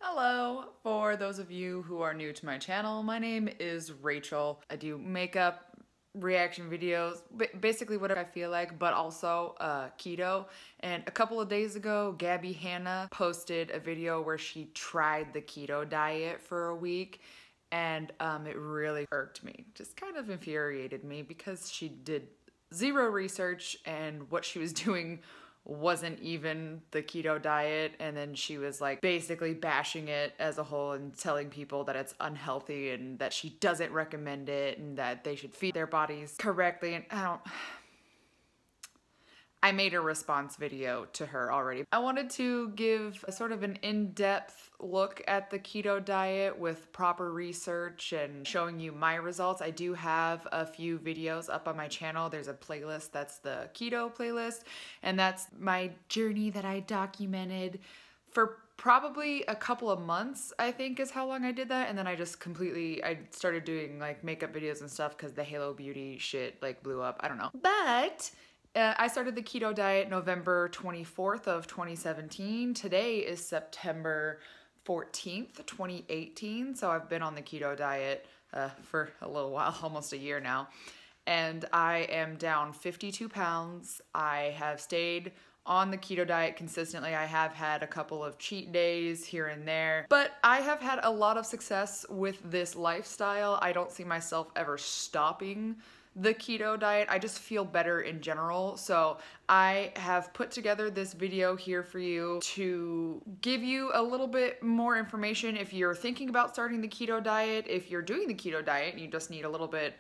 Hello, for those of you who are new to my channel, my name is Rachel. I do makeup, reaction videos, basically whatever I feel like, but also keto. And a couple of days ago, Gabbie Hanna posted a video where she tried the keto diet for a week, and it really irked me, just kind of infuriated me because she did zero research and what she was doing wasn't even the keto diet, and then she was like basically bashing it as a whole and telling people that it's unhealthy and that she doesn't recommend it and that they should feed their bodies correctly. And I made a response video to her already. I wanted to give a sort of an in-depth look at the keto diet with proper research and showing you my results. I do have a few videos up on my channel. There's a playlist that's the keto playlist, and that's my journey that I documented for probably a couple of months, I think is how long I did that. And then I just I started doing like makeup videos and stuff because the Halo Beauty shit like blew up. I don't know. But I started the keto diet November 24th of 2017. Today is September 14th, 2018. So I've been on the keto diet for a little while, almost a year now. And I am down 52 pounds. I have stayed on the keto diet consistently. I have had a couple of cheat days here and there, but I have had a lot of success with this lifestyle. I don't see myself ever stopping the keto diet. I just feel better in general. So I have put together this video here for you to give you a little bit more information if you're thinking about starting the keto diet, if you're doing the keto diet and you just need a little bit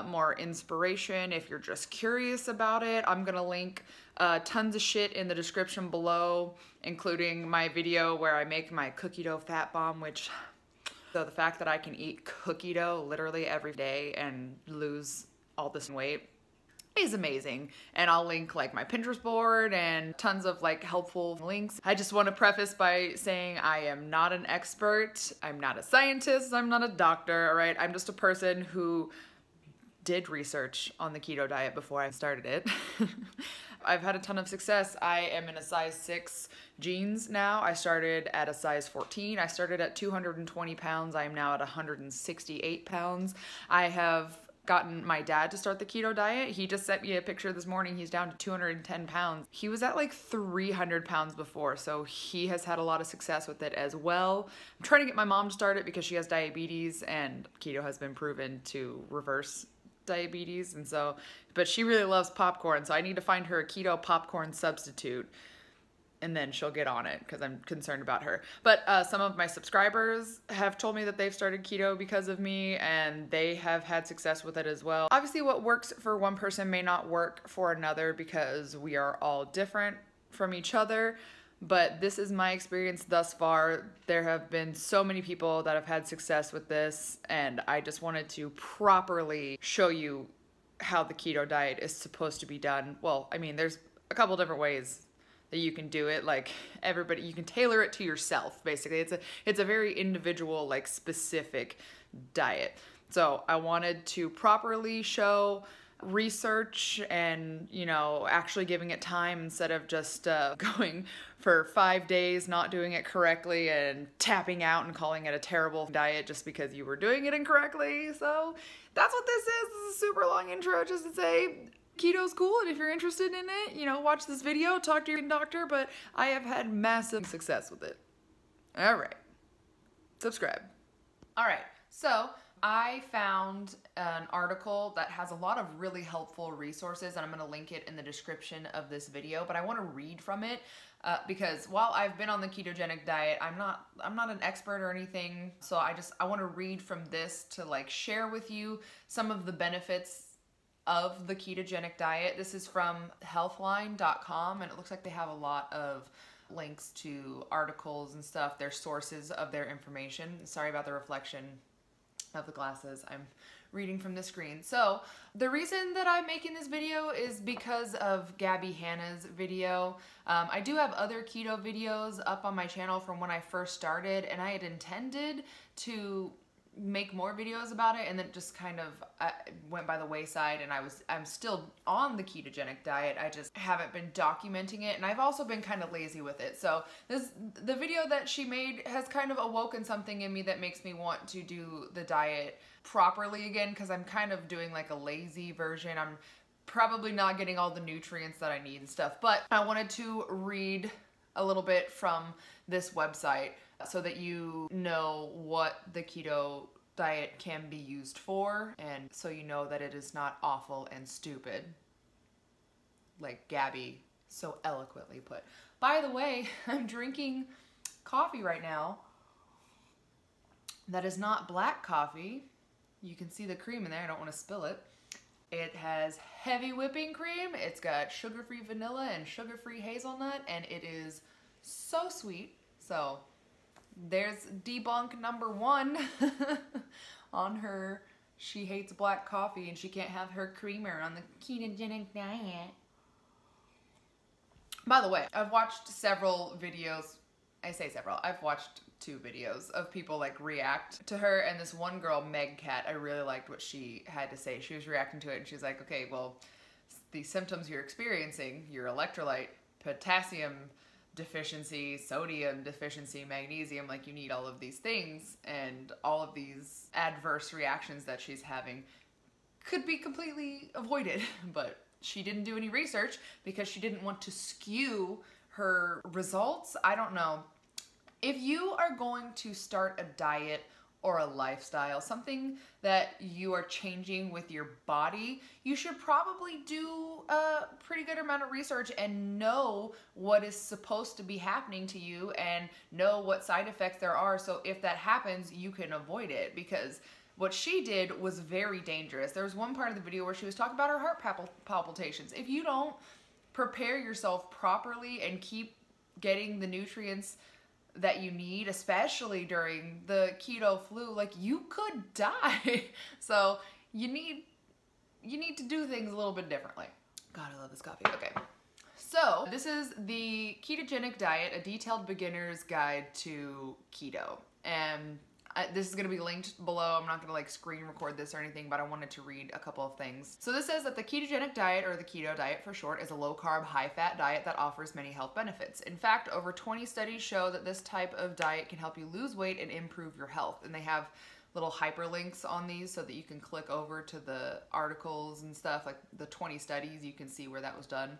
more inspiration, if you're just curious about it. I'm gonna link tons of shit in the description below, including my video where I make my cookie dough fat bomb, so the fact that I can eat cookie dough literally every day and lose all this weight is amazing. And I'll link like my Pinterest board and tons of like helpful links. I just want to preface by saying I am not an expert. I'm not a scientist. I'm not a doctor, all right? I'm just a person who did research on the keto diet before I started it. I've had a ton of success. I am in a size 6 jeans now. I started at a size 14. I started at 220 pounds. I am now at 168 pounds. I have gotten my dad to start the keto diet. He just sent me a picture this morning. He's down to 210 pounds. He was at like 300 pounds before, so he has had a lot of success with it as well. I'm trying to get my mom to start it because she has diabetes, and keto has been proven to reverse diabetes, and so, but she really loves popcorn, so I need to find her a keto popcorn substitute, and then she'll get on it because I'm concerned about her. But some of my subscribers have told me that they've started keto because of me, and they have had success with it as well. Obviously, what works for one person may not work for another because we are all different from each other. But this is my experience thus far. There have been so many people that have had success with this, and I just wanted to properly show you how the keto diet is supposed to be done. Well, I mean, there's a couple different ways that you can do it. Like everybody, you can tailor it to yourself, basically. It's a very individual, like specific diet. So I wanted to properly show research and, you know, actually giving it time instead of just going for 5 days, not doing it correctly and tapping out and calling it a terrible diet just because you were doing it incorrectly. So that's what this is. This is a super long intro just to say keto's cool, and if you're interested in it, you know, watch this video, talk to your doctor, but I have had massive success with it. All right, subscribe. All right, so I found an article that has a lot of really helpful resources, and I'm going to link it in the description of this video, but I want to read from it because while I've been on the ketogenic diet, I'm not an expert or anything, so I want to read from this to like share with you some of the benefits of the ketogenic diet. This is from healthline.com, and it looks like they have a lot of links to articles and stuff, their sources of their information. Sorry about the reflection of the glasses. I'm reading from the screen. So the reason that I'm making this video is because of Gabbie Hanna's video. I do have other keto videos up on my channel from when I first started, and I had intended to make more videos about it, and then it just kind of went by the wayside, and I'm still on the ketogenic diet. I just haven't been documenting it, and I've also been kind of lazy with it. So the video that she made has kind of awoken something in me that makes me want to do the diet properly again, because I'm kind of doing like a lazy version. I'm probably not getting all the nutrients that I need and stuff, but I wanted to read a little bit from this website so that you know what the keto diet can be used for, and so you know that it is not awful and stupid, like Gabbie so eloquently put. By the way, I'm drinking coffee right now that is not black coffee. You can see the cream in there. I don't want to spill it. It has heavy whipping cream. It's got sugar-free vanilla and sugar-free hazelnut, and it is so sweet. So there's debunk number one on her. She hates black coffee and she can't have her creamer on the ketogenic diet. By the way, I've watched several videos. I say several. I've watched 2 videos of people like react to her, and this one girl, Meg Cat, I really liked what she had to say. She was reacting to it and she's like, okay, well, the symptoms you're experiencing, your electrolyte, potassium deficiency, sodium deficiency, magnesium, like you need all of these things, and all of these adverse reactions that she's having could be completely avoided. But she didn't do any research because she didn't want to skew her results. I don't know. If you are going to start a diet or a lifestyle, something that you are changing with your body, you should probably do a pretty good amount of research and know what is supposed to be happening to you and know what side effects there are, so if that happens, you can avoid it. Because what she did was very dangerous. There was one part of the video where she was talking about her heart palpitations. If you don't prepare yourself properly and keep getting the nutrients that you need, especially during the keto flu, like you could die. So you need to do things a little bit differently. God, I love this coffee. Okay. So this is the Ketogenic Diet, a detailed beginner's guide to keto. And this is going to be linked below. I'm not going to like screen record this or anything, but I wanted to read a couple of things. So this says that the ketogenic diet, or the keto diet for short, is a low-carb, high-fat diet that offers many health benefits. In fact, over 20 studies show that this type of diet can help you lose weight and improve your health. And they have little hyperlinks on these so that you can click over to the articles and stuff, like the 20 studies, you can see where that was done.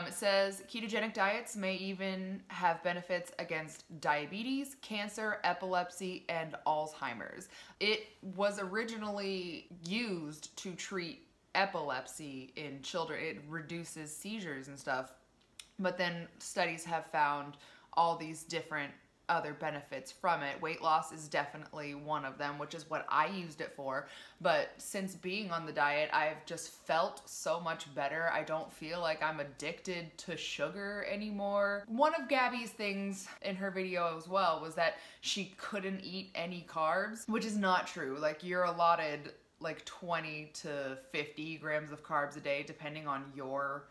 It says ketogenic diets may even have benefits against diabetes, cancer, epilepsy, and Alzheimer's. It was originally used to treat epilepsy in children. It reduces seizures and stuff. But then studies have found all these different other benefits from it. Weight loss is definitely one of them, which is what I used it for. But since being on the diet, I've just felt so much better. I don't feel like I'm addicted to sugar anymore. One of Gabbie's things in her video as well was that she couldn't eat any carbs, which is not true. Like, you're allotted like 20 to 50 grams of carbs a day, depending on your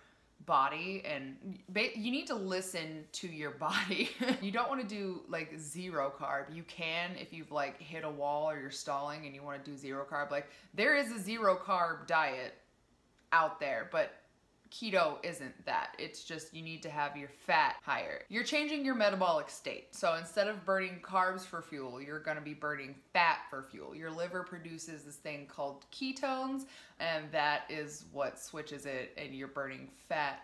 body, and you need to listen to your body. You don't want to do like 0 carb. You can if you've like hit a wall or you're stalling and you want to do 0 carb. Like, there is a 0 carb diet out there, but keto isn't that. It's just you need to have your fat higher. You're changing your metabolic state. So instead of burning carbs for fuel, you're going to be burning fat for fuel. Your liver produces this thing called ketones, and that is what switches it, and you're burning fat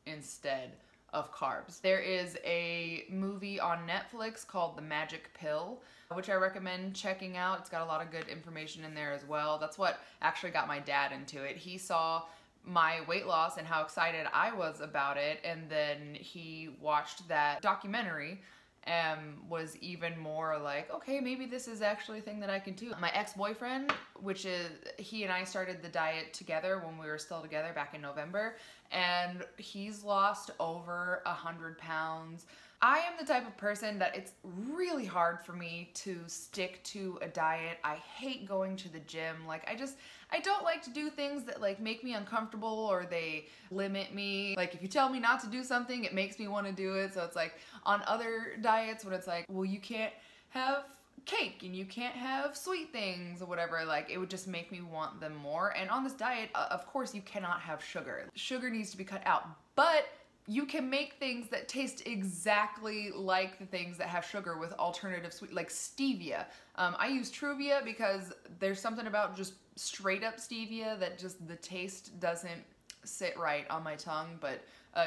instead of carbs. There is a movie on Netflix called The Magic Pill, which I recommend checking out. It's got a lot of good information in there as well. That's what actually got my dad into it. He saw my weight loss and how excited I was about it, and then he watched that documentary and was even more like, okay, maybe this is actually a thing that I can do. My ex-boyfriend, which is, he and I started the diet together when we were still together back in November, and he's lost over 100 pounds. I am the type of person that it's really hard for me to stick to a diet. I hate going to the gym. Like, I don't like to do things that like make me uncomfortable or they limit me. Like, if you tell me not to do something, it makes me want to do it. So it's like on other diets when it's like, well, you can't have cake and you can't have sweet things or whatever. Like, it would just make me want them more. And on this diet, of course, you cannot have sugar. Sugar needs to be cut out, but you can make things that taste exactly like the things that have sugar with alternative sweet, like stevia. I use Truvia because there's something about just straight up stevia that just the taste doesn't sit right on my tongue. But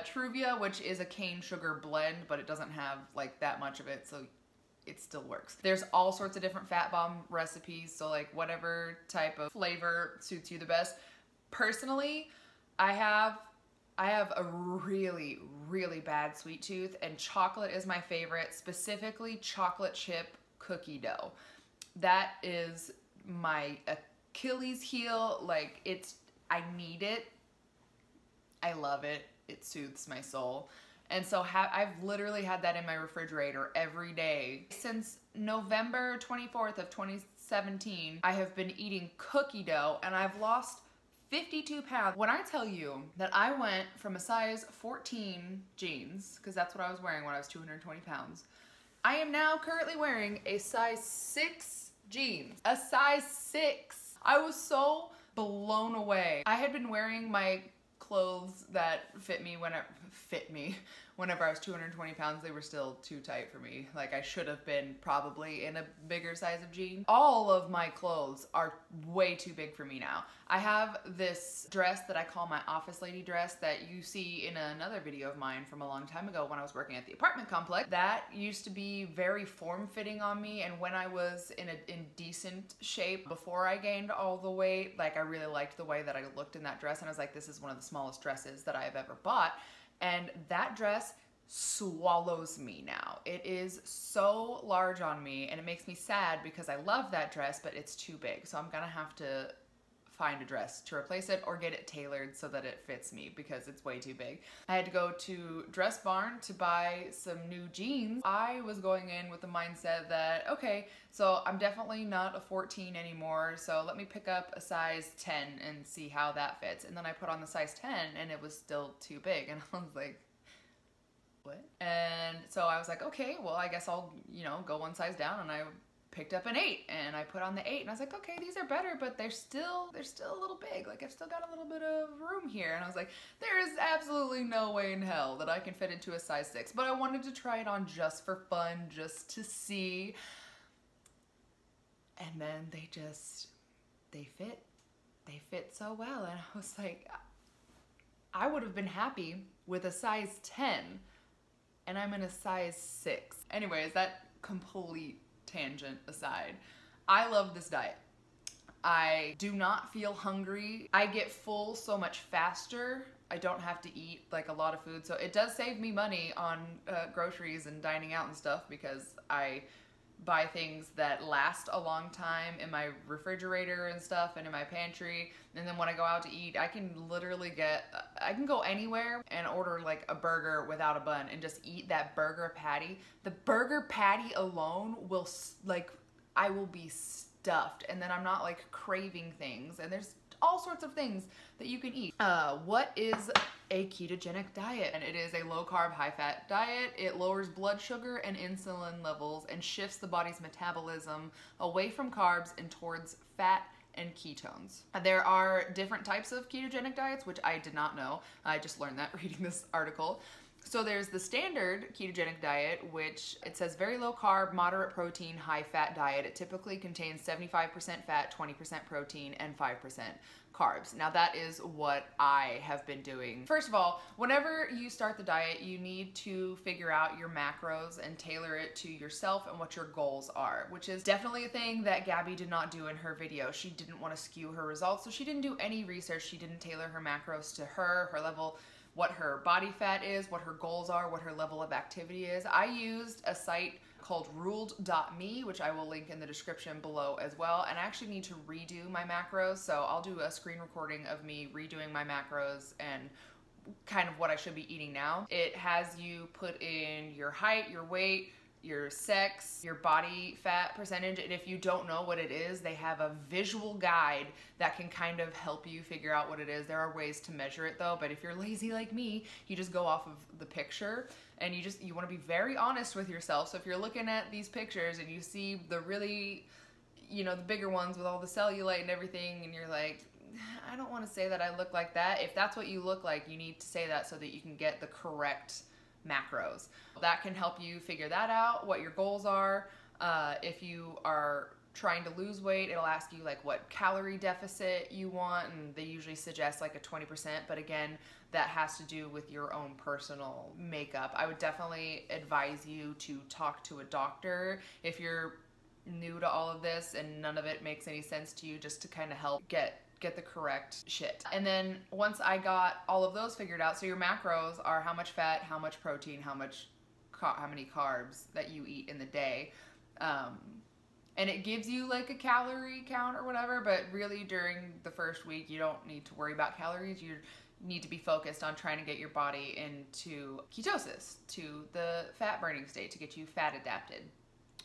Truvia, which is a cane sugar blend, but it doesn't have like that much of it, so it still works. There's all sorts of different fat bomb recipes, so like whatever type of flavor suits you the best. Personally, I have a really, really bad sweet tooth, and chocolate is my favorite, specifically chocolate chip cookie dough. That is my Achilles heel. Like, I need it. I love it. It soothes my soul. And so I've literally had that in my refrigerator every day. Since November 24th of 2017, I have been eating cookie dough, and I've lost 52 pounds. When I tell you that I went from a size 14 jeans, because that's what I was wearing when I was 220 pounds, I am now currently wearing a size 6 jeans. A size 6. I was so blown away. I had been wearing my clothes that fit me whenever I was 220 pounds. They were still too tight for me. Like, I should have been probably in a bigger size of jean. All of my clothes are way too big for me now. I have this dress that I call my office lady dress that you see in another video of mine from a long time ago when I was working at the apartment complex. That used to be very form-fitting on me, and when I was in decent shape before I gained all the weight, like, I really liked the way that I looked in that dress, and I was like, this is one of the smallest dresses that I have ever bought. And that dress swallows me now. It is so large on me, and it makes me sad because I love that dress, but it's too big. So I'm gonna have to find a dress to replace it or get it tailored so that it fits me because it's way too big. I had to go to Dress Barn to buy some new jeans. I was going in with the mindset that, okay, so I'm definitely not a 14 anymore, so let me pick up a size 10 and see how that fits. And then I put on the size 10 and it was still too big, and I was like, what? And so I was like, okay, well, I guess I'll, go one size down, and I picked up an 8 and I put on the 8, and I was like, okay, these are better, but they're still a little big. Like, I've still got a little bit of room here. And I was like, there is absolutely no way in hell that I can fit into a size 6, but I wanted to try it on just for fun, just to see. And then they fit so well. And I was like, I would have been happy with a size 10, and I'm in a size 6. Anyways, that complete tangent aside, I love this diet. I do not feel hungry. I get full so much faster. I don't have to eat like a lot of food, so it does save me money on groceries and dining out and stuff, because I buy things that last a long time in my refrigerator and stuff and in my pantry. And then when I go out to eat, I can literally I can go anywhere and order like a burger without a bun and just eat that burger patty. The burger patty alone will, like, I will be stuffed, and then I'm not like craving things, and there's all sorts of things that you can eat. What is a ketogenic diet? And it is a low carb, high fat diet. It lowers blood sugar and insulin levels and shifts the body's metabolism away from carbs and towards fat and ketones. There are different types of ketogenic diets, which I did not know. I just learned that reading this article. So there's the standard ketogenic diet, which it says very low carb, moderate protein, high fat diet. It typically contains 75% fat, 20% protein, and 5% carbs. Now that is what I have been doing. First of all, whenever you start the diet, you need to figure out your macros and tailor it to yourself and what your goals are, which is definitely a thing that Gabbie did not do in her video. She didn't want to skew her results, so she didn't do any research. She didn't tailor her macros to her level, what her body fat is, what her goals are, what her level of activity is. I used a site called ruled.me, which I will link in the description below as well. And I actually need to redo my macros, so I'll do a screen recording of me redoing my macros and kind of what I should be eating now. It has you put in your height, your weight, your sex, your body fat percentage, and if you don't know what it is, they have a visual guide that can kind of help you figure out what it is. There are ways to measure it though, but if you're lazy like me, you just go off of the picture And you want to be very honest with yourself. So if you're looking at these pictures and you see the really, you know, the bigger ones with all the cellulite and everything, and you're like, I don't want to say that I look like that. If that's what you look like, you need to say that so that you can get the correct macros. That can help you figure that out, what your goals are. If you are trying to lose weight, it'll ask you like what calorie deficit you want, and they usually suggest like a 20%, but again, that has to do with your own personal makeup. I would definitely advise you to talk to a doctor if you're new to all of this and none of it makes any sense to you, just to kind of help get the correct shit. And then once I got all of those figured out, so your macros are how much fat, how much protein, how many carbs that you eat in the day. And it gives you like a calorie count or whatever, but really during the first week, you don't need to worry about calories. You need to be focused on trying to get your body into ketosis, to the fat burning state, to get you fat adapted,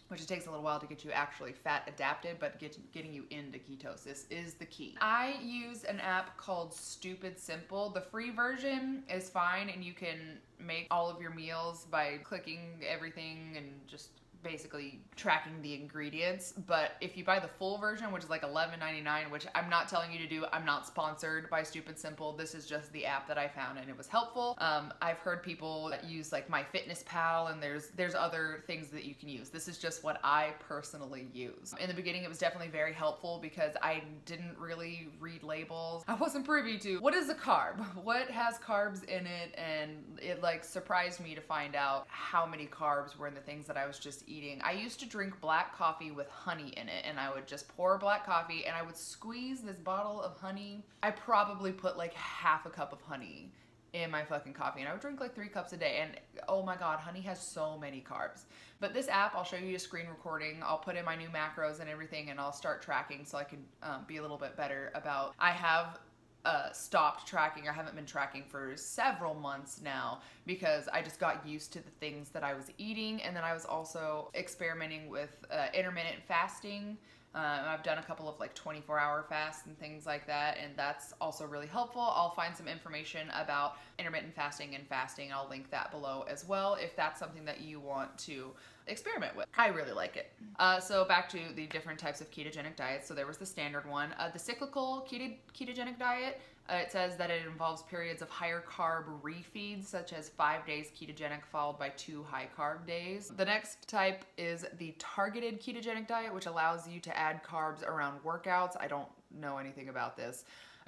which it takes a little while to get you actually fat adapted, but getting you into ketosis is the key. I use an app called Stupid Simple. The free version is fine, and you can make all of your meals by clicking everything and just basically tracking the ingredients. But if you buy the full version, which is like $11.99, which I'm not telling you to do, I'm not sponsored by Stupid Simple, this is just the app that I found and it was helpful. I've heard people that use like MyFitnessPal, and there's other things that you can use. This is just what I personally use. In the beginning, it was definitely very helpful because I didn't really read labels. I wasn't privy to what is a carb, what has carbs in it, and it like surprised me to find out how many carbs were in the things that I was just eating. I used to drink black coffee with honey in it, and I would just pour black coffee and I would squeeze this bottle of honey. I probably put like half a cup of honey in my fucking coffee, and I would drink like 3 cups a day, and oh my god, honey has so many carbs. But this app, I'll show you a screen recording, I'll put in my new macros and everything, and I'll start tracking so I can be a little bit better about, I have stopped tracking. I haven't been tracking for several months now because I just got used to the things that I was eating, and then I was also experimenting with intermittent fasting. I've done a couple of like 24-hour fasts and things like that, and that's also really helpful. I'll find some information about intermittent fasting and fasting. I'll link that below as well if that's something that you want to experiment with. I really like it. So back to the different types of ketogenic diets. So there was the standard one. The cyclical ketogenic diet, it says that it involves periods of higher carb refeeds, such as 5 days ketogenic followed by 2 high carb days. The next type is the targeted ketogenic diet, which allows you to add carbs around workouts. I don't know anything about this.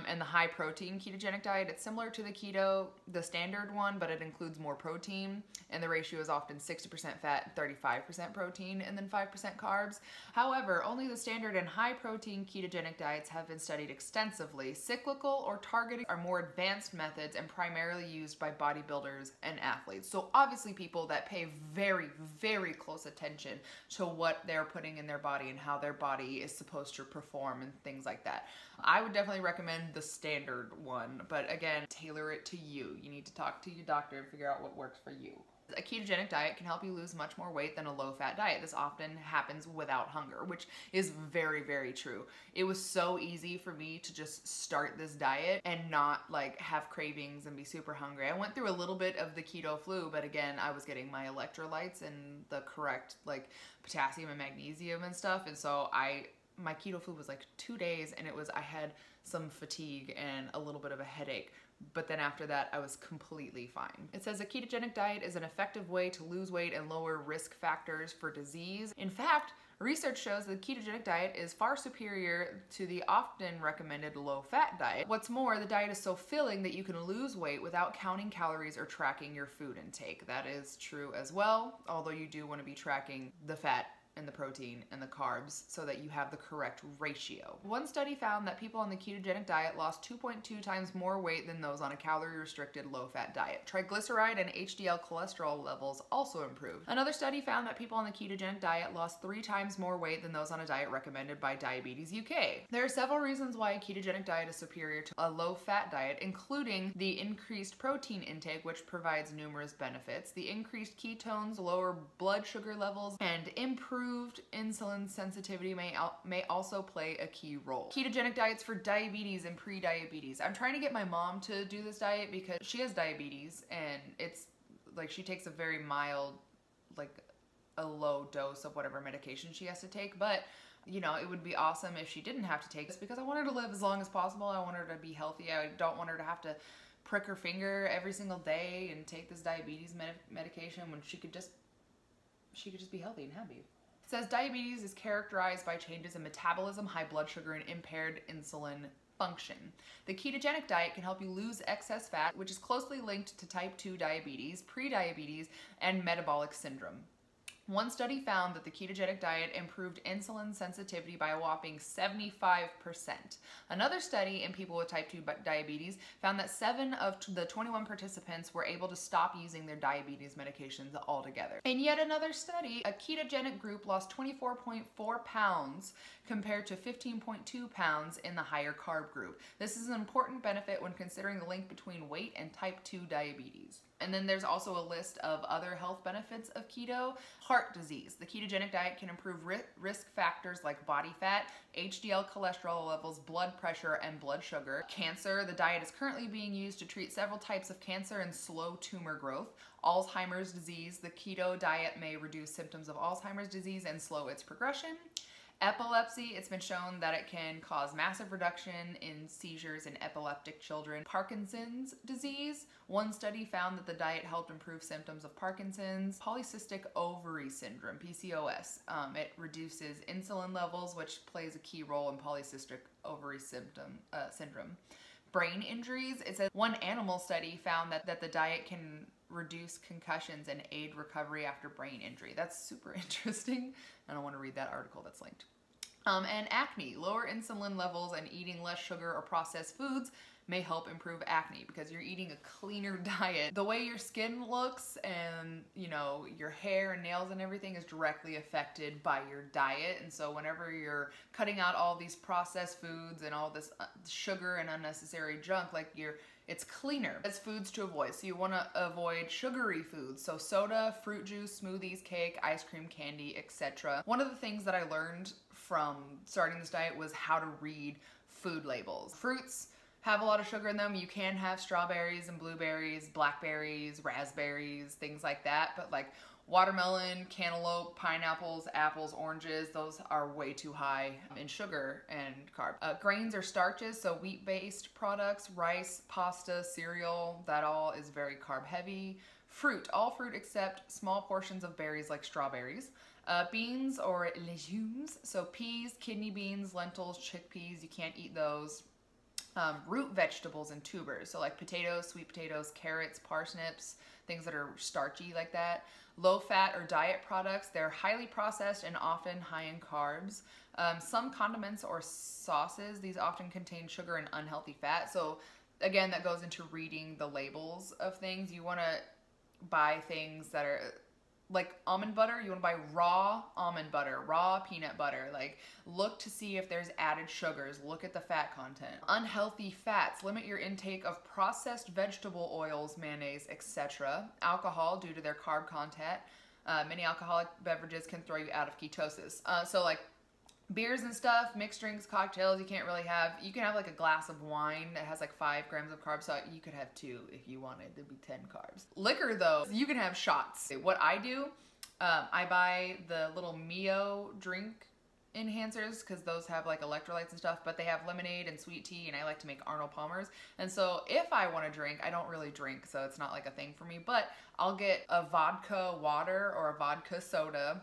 And the high protein ketogenic diet, it's similar to the keto, the standard one, but it includes more protein, and the ratio is often 60% fat, 35% protein, and then 5% carbs. However, only the standard and high protein ketogenic diets have been studied extensively. Cyclical or targeted are more advanced methods and primarily used by bodybuilders and athletes. So obviously people that pay very, very close attention to what they're putting in their body and how their body is supposed to perform and things like that. I would definitely recommend the standard one, but again, tailor it to you. You need to talk to your doctor and figure out what works for you. A ketogenic diet can help you lose much more weight than a low-fat diet. This often happens without hunger, which is very, very true. It was so easy for me to just start this diet and not like have cravings and be super hungry. I went through a little bit of the keto flu, but again, I was getting my electrolytes and the correct like potassium and magnesium and stuff, and so my keto flu was like 2 days, and I had some fatigue and a little bit of a headache. But then after that, I was completely fine. It says a ketogenic diet is an effective way to lose weight and lower risk factors for disease. In fact, research shows that the ketogenic diet is far superior to the often recommended low-fat diet. What's more, the diet is so filling that you can lose weight without counting calories or tracking your food intake. That is true as well, although you do want to be tracking the fat and the protein and the carbs so that you have the correct ratio. One study found that people on the ketogenic diet lost 2.2 times more weight than those on a calorie-restricted low-fat diet. Triglyceride and HDL cholesterol levels also improved. Another study found that people on the ketogenic diet lost 3 times more weight than those on a diet recommended by Diabetes UK. There are several reasons why a ketogenic diet is superior to a low-fat diet, including the increased protein intake, which provides numerous benefits, the increased ketones, lower blood sugar levels, and improved insulin sensitivity may also play a key role. Ketogenic diets for diabetes and pre-diabetes. I'm trying to get my mom to do this diet because she has diabetes, and it's like she takes a very mild, like a low dose of whatever medication she has to take. But you know, it would be awesome if she didn't have to take this, because I want her to live as long as possible. I want her to be healthy. I don't want her to have to prick her finger every single day and take this diabetes medication when she could just be healthy and happy. It says diabetes is characterized by changes in metabolism, high blood sugar, and impaired insulin function. The ketogenic diet can help you lose excess fat, which is closely linked to type 2 diabetes, prediabetes, and metabolic syndrome. One study found that the ketogenic diet improved insulin sensitivity by a whopping 75%. Another study in people with type 2 diabetes found that 7 of the 21 participants were able to stop using their diabetes medications altogether. In yet another study, a ketogenic group lost 24.4 pounds compared to 15.2 pounds in the higher carb group. This is an important benefit when considering the link between weight and type 2 diabetes. And then there's also a list of other health benefits of keto. Heart disease. The ketogenic diet can improve risk factors like body fat, HDL cholesterol levels, blood pressure, and blood sugar. Cancer. The diet is currently being used to treat several types of cancer and slow tumor growth. Alzheimer's disease. The keto diet may reduce symptoms of Alzheimer's disease and slow its progression. Epilepsy, it's been shown that it can cause massive reduction in seizures in epileptic children. Parkinson's disease, one study found that the diet helped improve symptoms of Parkinson's. Polycystic ovary syndrome, PCOS, it reduces insulin levels, which plays a key role in polycystic ovary syndrome. Brain injuries, it says one animal study found that the diet can reduce concussions and aid recovery after brain injury. That's super interesting. I don't want to read that article that's linked. And acne, lower insulin levels and eating less sugar or processed foods may help improve acne because you're eating a cleaner diet. The way your skin looks and, you know, your hair and nails and everything is directly affected by your diet. And so whenever you're cutting out all these processed foods and all this sugar and unnecessary junk, like it's cleaner. It's foods to avoid. So you want to avoid sugary foods. So soda, fruit juice, smoothies, cake, ice cream, candy, etc. One of the things that I learned from starting this diet was how to read food labels. Fruits have a lot of sugar in them. You can have strawberries and blueberries, blackberries, raspberries, things like that. But like watermelon, cantaloupe, pineapples, apples, oranges, those are way too high in sugar and carb. Grains or starches, so wheat-based products, rice, pasta, cereal, that all is very carb heavy. Fruit, all fruit except small portions of berries like strawberries. Beans or legumes, so peas, kidney beans, lentils, chickpeas, you can't eat those. Root vegetables and tubers, so like potatoes, sweet potatoes, carrots, parsnips, things that are starchy like that. Low fat or diet products, they're highly processed and often high in carbs. Some condiments or sauces, these often contain sugar and unhealthy fat. So again, that goes into reading the labels of things. You want to buy things that are like almond butter. You want to buy raw almond butter, raw peanut butter. Like, look to see if there's added sugars. Look at the fat content. Unhealthy fats. Limit your intake of processed vegetable oils, mayonnaise, etc. Alcohol, due to their carb content. Many alcoholic beverages can throw you out of ketosis. So like beers and stuff, mixed drinks, cocktails, you can't really have. You can have like a glass of wine that has like 5 grams of carbs, so you could have 2 if you wanted. There'd be 10 carbs. Liquor though, you can have shots. What I do, I buy the little Mio drink enhancers because those have like electrolytes and stuff, but they have lemonade and sweet tea, and I like to make Arnold Palmer's. And so if I want to drink, I don't really drink, so it's not like a thing for me, but I'll get a vodka water or a vodka soda,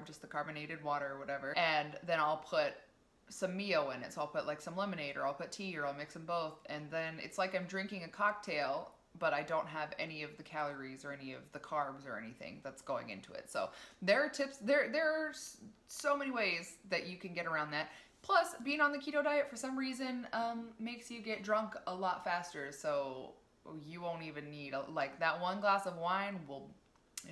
just the carbonated water or whatever, and then I'll put some Mio in it. So I'll put like some lemonade, or I'll put tea, or I'll mix them both, and then it's like I'm drinking a cocktail, but I don't have any of the calories or any of the carbs or anything that's going into it. So there are tips. There are so many ways that you can get around that. Plus, being on the keto diet for some reason makes you get drunk a lot faster. So you won't even need like that one glass of wine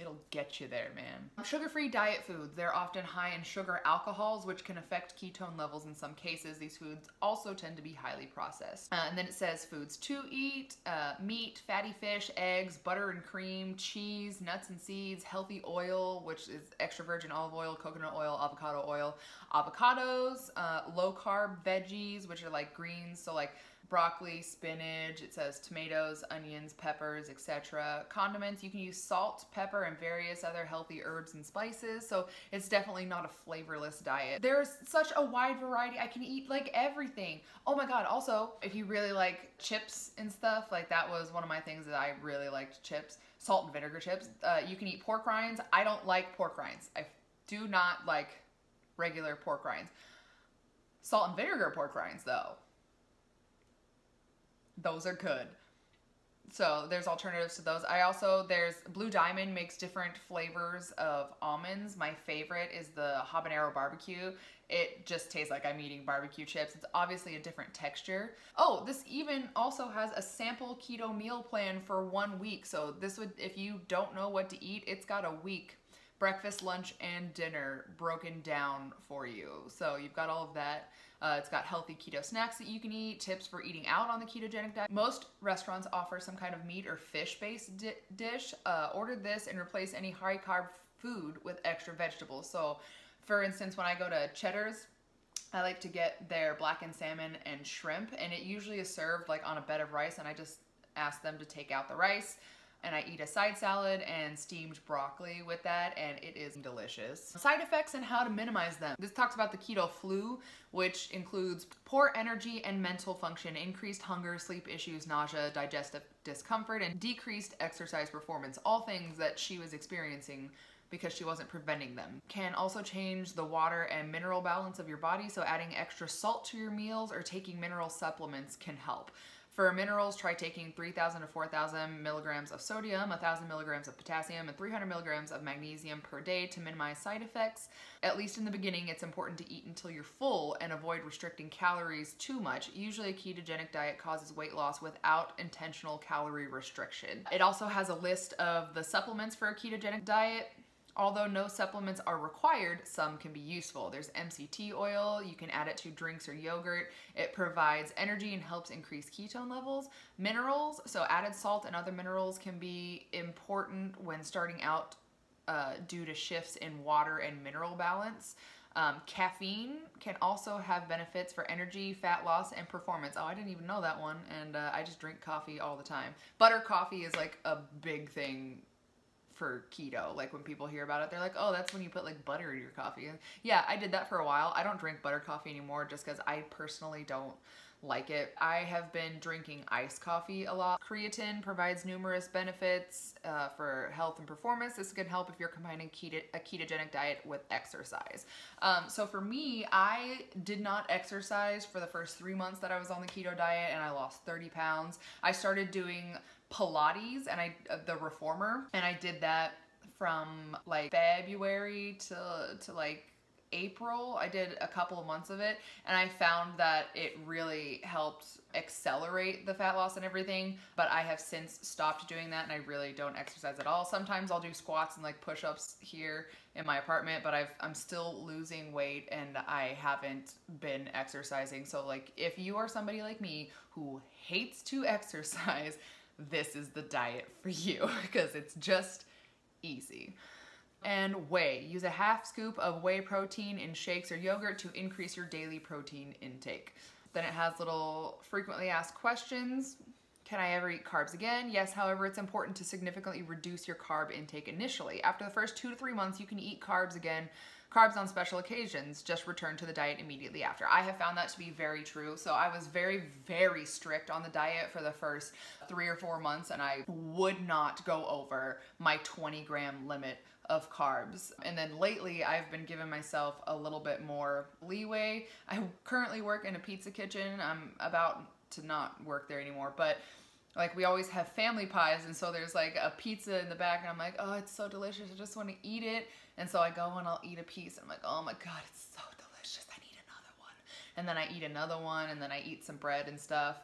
it'll get you there, man. Sugar-free diet foods. They're often high in sugar alcohols, which can affect ketone levels in some cases. These foods also tend to be highly processed. And then it says foods to eat: meat, fatty fish, eggs, butter and cream, cheese, nuts and seeds, healthy oil, which is extra virgin olive oil, coconut oil, avocado oil, avocados, low-carb veggies, which are like greens, so like broccoli, spinach, it says tomatoes, onions, peppers, etc. Condiments, you can use salt, pepper, and various other healthy herbs and spices, so it's definitely not a flavorless diet. There's such a wide variety. I can eat like everything. Oh my god, also, if you really like chips and stuff, like that was one of my things that I really liked, chips. Salt and vinegar chips. You can eat pork rinds. I don't like pork rinds. I do not like regular pork rinds. Salt and vinegar pork rinds though, those are good. So there's alternatives to those. There's Blue Diamond makes different flavors of almonds. My favorite is the habanero barbecue. It just tastes like I'm eating barbecue chips. It's obviously a different texture. Oh, this even also has a sample keto meal plan for 1 week. So this would, if you don't know what to eat, it's got a week. Breakfast, lunch, and dinner broken down for you. So you've got all of that. It's got healthy keto snacks that you can eat, tips for eating out on the ketogenic diet. Most restaurants offer some kind of meat or fish-based dish. Order this and replace any high-carb food with extra vegetables. So, for instance, when I go to Cheddar's, I like to get their blackened salmon and shrimp, and it usually is served like on a bed of rice, and I just ask them to take out the rice. And I eat a side salad and steamed broccoli with that, and it is delicious. Side effects and how to minimize them. This talks about the keto flu, which includes poor energy and mental function, increased hunger, sleep issues, nausea, digestive discomfort, and decreased exercise performance. All things that she was experiencing because she wasn't preventing them. Can also change the water and mineral balance of your body, so adding extra salt to your meals or taking mineral supplements can help. For minerals, try taking 3,000 to 4,000 milligrams of sodium, 1,000 milligrams of potassium, and 300 milligrams of magnesium per day to minimize side effects. At least in the beginning, it's important to eat until you're full and avoid restricting calories too much. Usually a ketogenic diet causes weight loss without intentional calorie restriction. It also has a list of the supplements for a ketogenic diet. Although no supplements are required, some can be useful. There's MCT oil, you can add it to drinks or yogurt. It provides energy and helps increase ketone levels. Minerals, so added salt and other minerals can be important when starting out due to shifts in water and mineral balance. Caffeine can also have benefits for energy, fat loss, and performance. Oh, I didn't even know that one, and I just drink coffee all the time. Butter coffee is like a big thing for keto. Like when people hear about it, they're like, oh, that's when you put like butter in your coffee. And yeah, I did that for a while. I don't drink butter coffee anymore just because I personally don't like it. I have been drinking iced coffee a lot. Creatine provides numerous benefits for health and performance. This can help if you're combining a ketogenic diet with exercise. So for me, I did not exercise for the first 3 months that I was on the keto diet, and I lost 30 pounds. I started doing Pilates and the reformer, and I did that from like February to like April. I did a couple of months of it, and I found that it really helped accelerate the fat loss and everything, but I have since stopped doing that, and I really don't exercise at all. Sometimes I'll do squats and like push-ups here in my apartment, but I'm still losing weight and I haven't been exercising. So like if you are somebody like me who hates to exercise, this is the diet for you because it's just easy. And whey. Use a half scoop of whey protein in shakes or yogurt to increase your daily protein intake. Then it has little frequently asked questions. Can I ever eat carbs again? Yes, however, it's important to significantly reduce your carb intake initially. After the first 2 to 3 months, you can eat carbs again. Carbs on special occasions, just return to the diet immediately after. I have found that to be very true. So I was very, very strict on the diet for the first 3 or 4 months, and I would not go over my 20-gram limit of carbs. And then lately, I've been giving myself a little bit more leeway. I currently work in a pizza kitchen. I'm about to not work there anymore, but like we always have family pies, and so there's like a pizza in the back, and I'm like, oh, it's so delicious, I just want to eat it. And so I go and I'll eat a piece, and I'm like, oh my god, it's so delicious, I need another one. And then I eat another one, and then I eat some bread and stuff.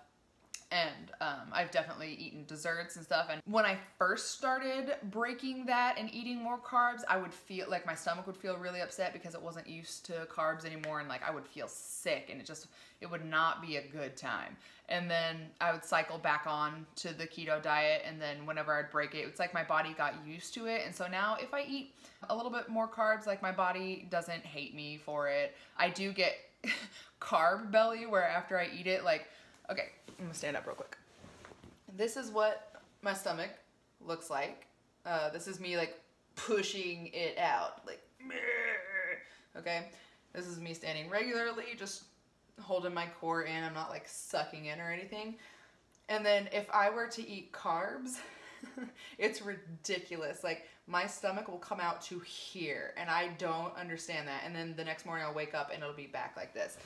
And I've definitely eaten desserts and stuff. And when I first started breaking that and eating more carbs, I would feel like my stomach would feel really upset because it wasn't used to carbs anymore, and like I would feel sick, and it would not be a good time. And then I would cycle back on to the keto diet, and then whenever I'd break it, it's like my body got used to it. And so now if I eat a little bit more carbs, like my body doesn't hate me for it. I do get carb belly where after I eat it, like Okay, I'm gonna stand up real quick. This is what my stomach looks like. This is me like pushing it out, like, okay? This is me standing regularly, just holding my core in. I'm not like sucking in or anything. And then if I were to eat carbs, it's ridiculous. Like, my stomach will come out to here, and I don't understand that. And then the next morning I'll wake up and it'll be back like this.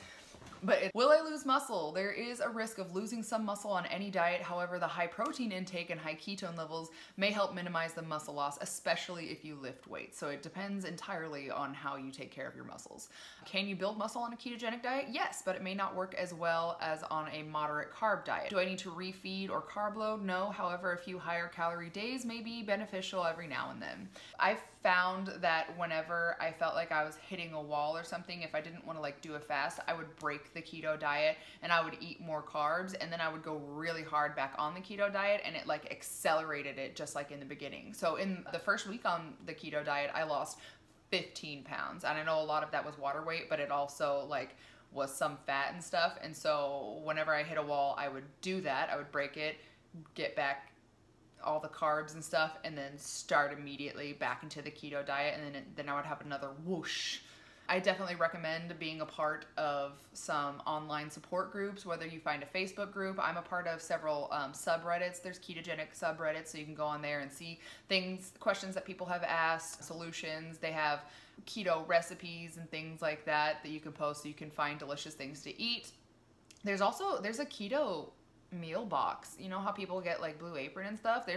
But will I lose muscle? There is a risk of losing some muscle on any diet. However, the high protein intake and high ketone levels may help minimize the muscle loss, especially if you lift weights. So it depends entirely on how you take care of your muscles. Can you build muscle on a ketogenic diet? Yes, but it may not work as well as on a moderate carb diet. Do I need to refeed or carb load? No. However, a few higher calorie days may be beneficial every now and then. I've found that whenever I felt like I was hitting a wall or something, if I didn't want to like do a fast, I would break the keto diet and I would eat more carbs, and then I would go really hard back on the keto diet, and it like accelerated it just like in the beginning. So in the first week on the keto diet, I lost 15 pounds. And I know a lot of that was water weight, but it also like was some fat and stuff. And so whenever I hit a wall, I would do that. I would break it, get back all the carbs and stuff, and then start immediately back into the keto diet, and then I would have another whoosh. I definitely recommend being a part of some online support groups, whether you find a Facebook group. I'm a part of several subreddits. There's ketogenic subreddits, so you can go on there and see things, questions that people have asked, solutions. They have keto recipes and things like that that you can post so you can find delicious things to eat. There's a keto meal box. You know how people get like Blue Apron and stuff?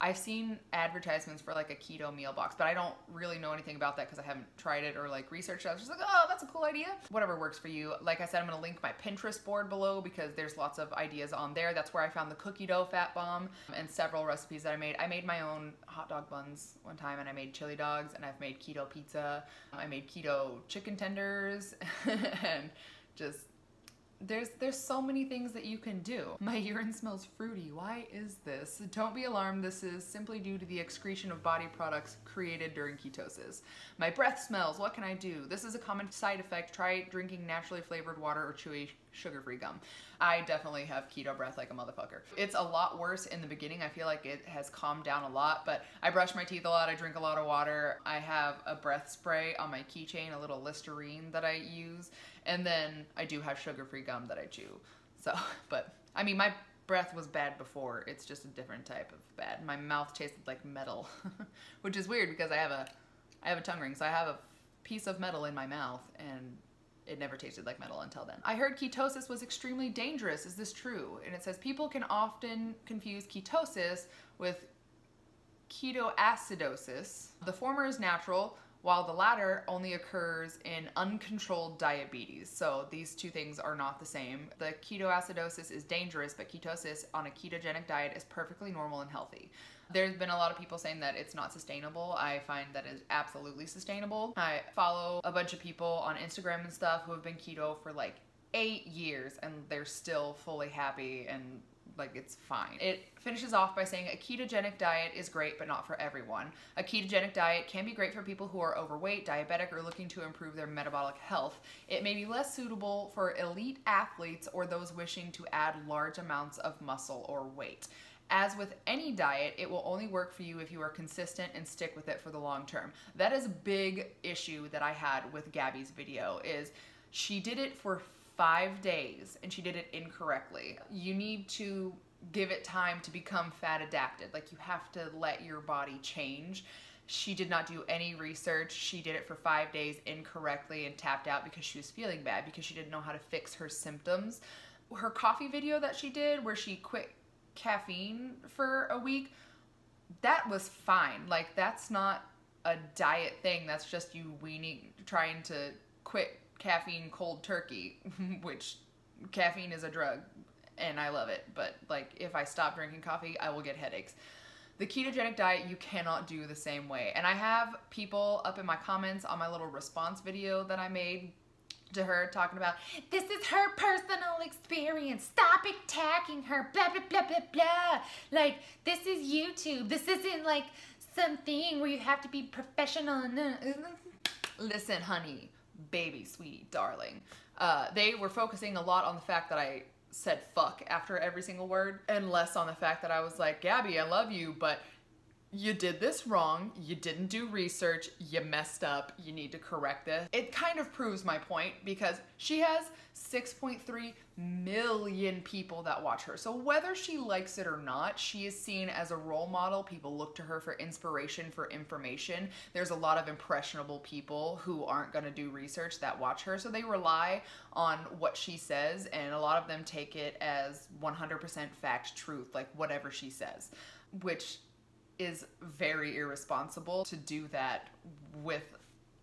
I've seen advertisements for like a keto meal box, but I don't really know anything about that because I haven't tried it or like researched it. I was just like, oh, that's a cool idea. Whatever works for you. Like I said, I'm going to link my Pinterest board below because there's lots of ideas on there. That's where I found the cookie dough fat bomb and several recipes that I made. I made my own hot dog buns one time, and I made chili dogs, and I've made keto pizza. I made keto chicken tenders and just there's so many things that you can do. My urine smells fruity. Why is this? Don't be alarmed. This is simply due to the excretion of body products created during ketosis. My breath smells. What can I do? This is a common side effect. Try drinking naturally flavored water or chewy sugar-free gum. I definitely have keto breath like a motherfucker. It's a lot worse in the beginning. I feel like it has calmed down a lot, but I brush my teeth a lot. I drink a lot of water. I have a breath spray on my keychain, a little Listerine that I use, and then I do have sugar-free gum that I chew. So, but I mean, my breath was bad before. It's just a different type of bad. My mouth tasted like metal, which is weird because I have a tongue ring, so I have a piece of metal in my mouth, and it never tasted like metal until then. I heard ketosis was extremely dangerous. Is this true? And it says people can often confuse ketosis with ketoacidosis. The former is natural, while the latter only occurs in uncontrolled diabetes. So these two things are not the same. The ketoacidosis is dangerous, but ketosis on a ketogenic diet is perfectly normal and healthy. There's been a lot of people saying that it's not sustainable. I find that it's absolutely sustainable. I follow a bunch of people on Instagram and stuff who have been keto for like 8 years, and they're still fully happy and like it's fine. It finishes off by saying a ketogenic diet is great, but not for everyone. A ketogenic diet can be great for people who are overweight, diabetic, or looking to improve their metabolic health. It may be less suitable for elite athletes or those wishing to add large amounts of muscle or weight. As with any diet, it will only work for you if you are consistent and stick with it for the long term. That is a big issue that I had with Gabbie's video, is she did it for 5 days and she did it incorrectly. You need to give it time to become fat adapted. Like, you have to let your body change. She did not do any research. She did it for 5 days incorrectly and tapped out because she was feeling bad because she didn't know how to fix her symptoms. Her coffee video that she did where she quit caffeine for a week, that was fine. Like, that's not a diet thing. That's just you trying to quit caffeine cold turkey, which caffeine is a drug and I love it. But like, if I stop drinking coffee, I will get headaches. The ketogenic diet, you cannot do the same way. And I have people up in my comments on my little response video that I made to her talking about, this is her personal experience, stop attacking her, blah, blah, blah, blah, blah. Like, this is YouTube. This isn't like something where you have to be professional. Listen, honey, baby, sweetie, darling. They were focusing a lot on the fact that I said fuck after every single word, and less on the fact that I was like, Gabbie, I love you, but you did this wrong, you didn't do research, you messed up, you need to correct this. It kind of proves my point because she has 6.3 million people that watch her. So whether she likes it or not, she is seen as a role model. People look to her for inspiration, for information. There's a lot of impressionable people who aren't gonna do research that watch her, so they rely on what she says, and a lot of them take it as 100% fact truth, like whatever she says, which is very irresponsible to do that with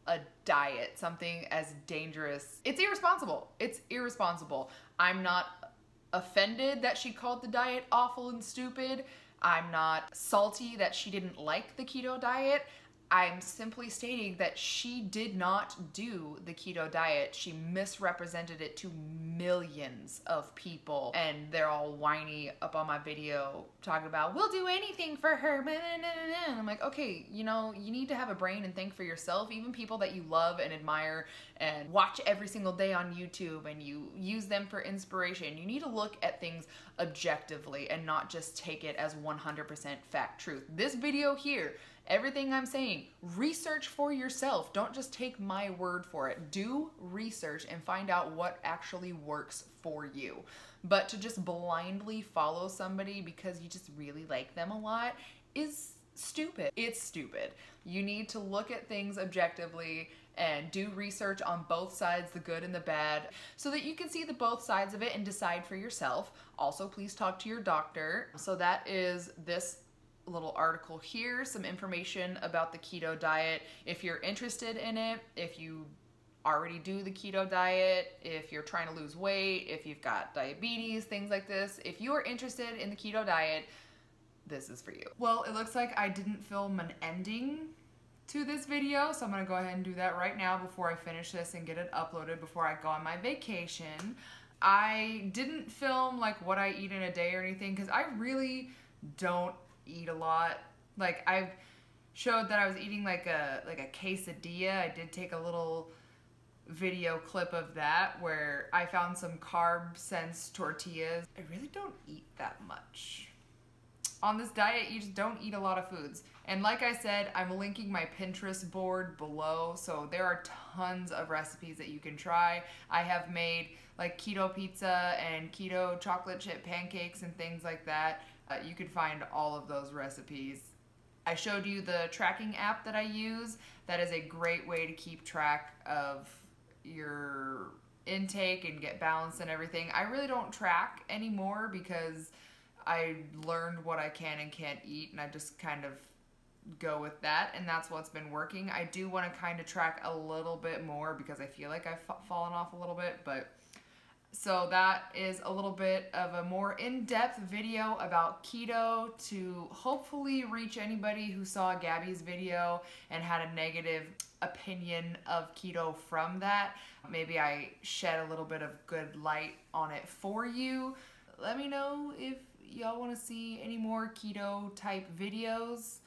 a diet, something as dangerous. It's irresponsible. It's irresponsible. I'm not offended that she called the diet awful and stupid. I'm not salty that she didn't like the keto diet. I'm simply stating that she did not do the keto diet. She misrepresented it to millions of people, and they're all whiny up on my video talking about, we'll do anything for her. And I'm like, okay, you know, you need to have a brain and think for yourself. Even people that you love and admire and watch every single day on YouTube and you use them for inspiration, you need to look at things objectively and not just take it as 100% fact truth. This video here, everything I'm saying, research for yourself. Don't just take my word for it. Do research and find out what actually works for you. But to just blindly follow somebody because you just really like them a lot is stupid. It's stupid. You need to look at things objectively and do research on both sides, the good and the bad, so that you can see the both sides of it and decide for yourself. Also, please talk to your doctor. So that is this little article here, some information about the keto diet. If you're interested in it, if you already do the keto diet, if you're trying to lose weight, if you've got diabetes, things like this, if you are interested in the keto diet, this is for you. Well, it looks like I didn't film an ending to this video, so I'm gonna go ahead and do that right now before I finish this and get it uploaded before I go on my vacation. I didn't film like what I eat in a day or anything because I really don't eat a lot. Like, I've showed that I was eating like a quesadilla. I did take a little video clip of that where I found some carb sense tortillas. I really don't eat that much. On this diet, you just don't eat a lot of foods. And like I said, I'm linking my Pinterest board below, so there are tons of recipes that you can try. I have made like keto pizza and keto chocolate chip pancakes and things like that. You can find all of those recipes. I showed you the tracking app that I use. That is a great way to keep track of your intake and get balance and everything. I really don't track anymore because I learned what I can and can't eat, and I just kind of go with that, and that's what's been working. I do want to kind of track a little bit more because I feel like I've fallen off a little bit, but so that is a little bit of a more in-depth video about keto to hopefully reach anybody who saw Gabbie's video and had a negative opinion of keto from that. Maybe I shed a little bit of good light on it for you. Let me know if y'all want to see any more keto type videos.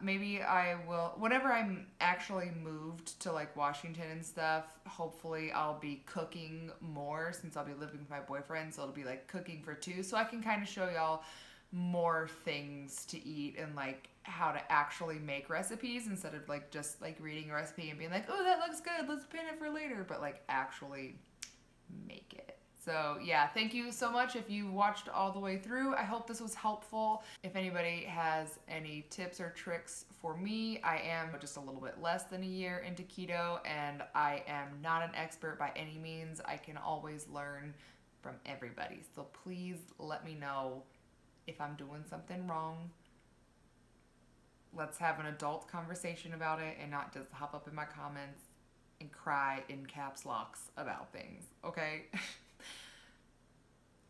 Maybe I will, whenever I'm actually moved to like Washington and stuff, hopefully I'll be cooking more since I'll be living with my boyfriend, so it'll be like cooking for two, so I can kind of show y'all more things to eat and like how to actually make recipes instead of like just like reading a recipe and being like, oh, that looks good, let's pin it for later, but like actually make it. So yeah, thank you so much if you watched all the way through. I hope this was helpful. If anybody has any tips or tricks for me, I am just a little bit less than a year into keto and I am not an expert by any means. I can always learn from everybody. So please let me know if I'm doing something wrong. Let's have an adult conversation about it and not just hop up in my comments and cry in caps locks about things, okay?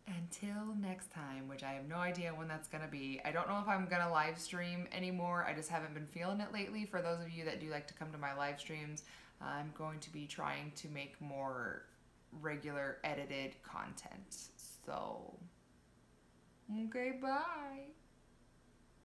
Until next time, which I have no idea when that's gonna be. I don't know if I'm gonna live stream anymore. I just haven't been feeling it lately. For those of you that do like to come to my live streams, I'm going to be trying to make more regular edited content. So, okay, bye.